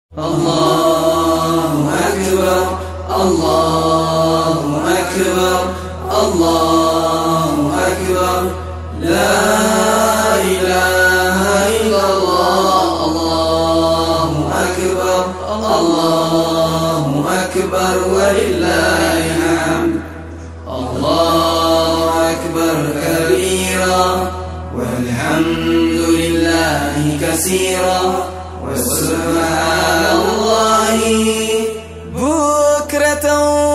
الله أكبر الله أكبر الله أكبر لا إله إلا الله الله أكبر الله أكبر ولله الحمد الله أكبر كبيرا والحمد لله كثيرا وسبحان الله بكرة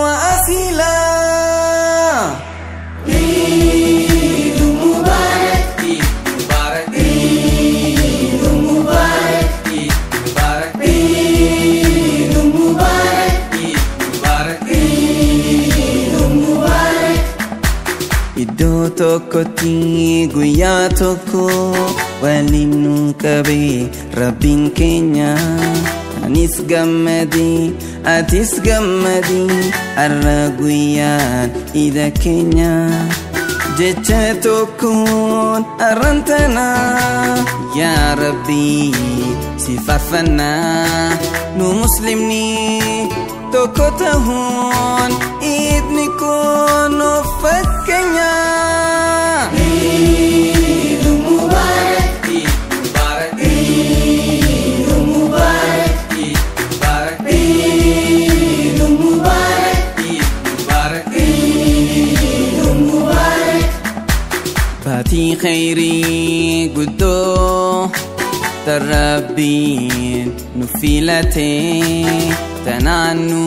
وأصيلا. عيد مبارك عيد مبارك عيد مبارك عيد مبارك عيد مبارك عيد مبارك. Iddoo tokkotti guyyaa tokko waliin nu qabe Rabbiin keenya. Anis gammadi atis gammadi har'a guyyaan iida keenya. Jecha tokkoon har'aan tana yaa Rabbi si faarfannaa. Nu muslimni tokko tahuun iidni kun nuuf fakkeenya. Eid Mubarak Eid Mubarak Eid Mubarak Eid Mubarak Eid Mubarak Eid Mubarak. Baatii khayrii guddoo tarabbiin nu filatee tanaannu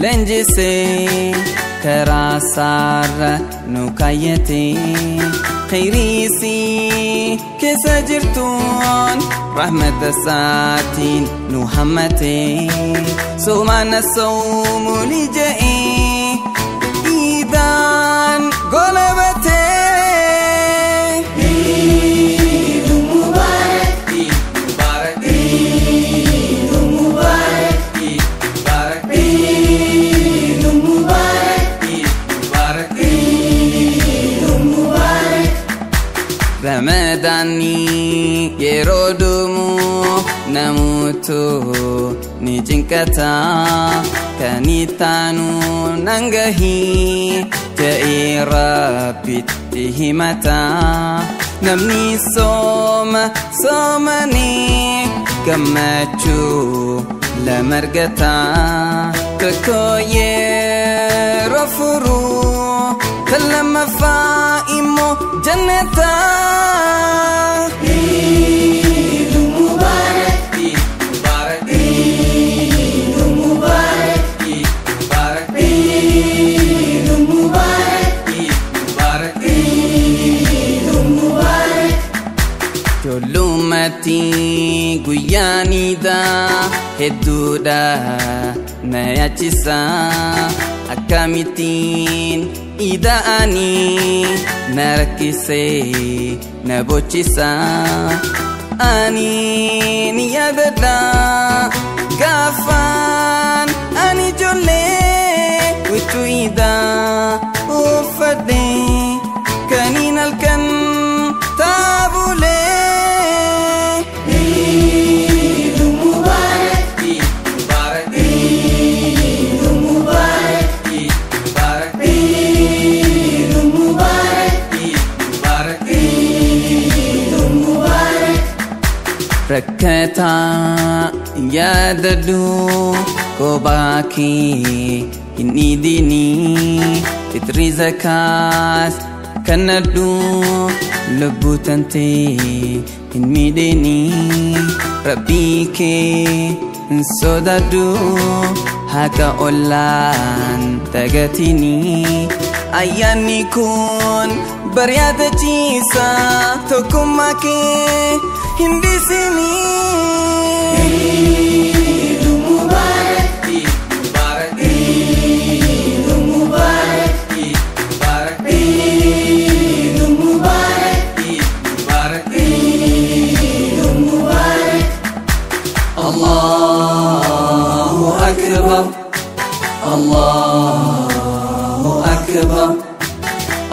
leenjisee karaa saarra nu kaayyatee khayriisii keessa jirtuun rahmata isaatiin nu hammatee soomaana soomuli je'ee iidaan golabatee. Ramadani yeroo dhumu namoota ni jinqata kan ittaanu nangahii ta'ee Rabbitti himata. Namni soomanii gammachuu lama argata. Tokko yeroo furuu kan lammaffaa immoo jannata. Eid Mubarak Eid Mubarak Eid Mubarak Eid Mubarak Eid Mubarak Eid Mubarak. Jollummatti guyyaan iidaa hedduudha na yaachisa. Akkamittiin iida'anii na rakkisee na bochisa. Ani ni yaadadha gaafaan ani ijoollee huccuu iidaa uffadhee kaniin halkan taabulee. Eid Mubarak Eid Mubarak Eid Mubarak Eid Mubarak Eid Mubarak Eid Mubarak Eid Mubarak. Rakkataa yaadadhu kophaa kee hin dhiidini. Fitrii zakaas kannadhu lubbuu tantee hin miidhini. Rabbii kee hin sodaadhu haqa ollaan dagatini. Ayyaanni kun bari'aadachiisa tokkummaa kee hin dhiisini. Eid Mubarak Eid Mubarak Eid Mubarak Eid Mubarak Eid Mubarak Eid Mubarak. Allahu Akbar Allahu Akbar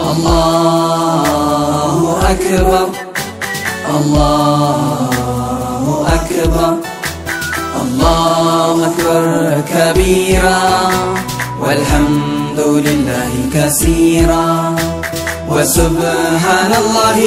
Allahu Akbar الله أكبر الله كبيرا والحمد لله كثيرا وسبحان الله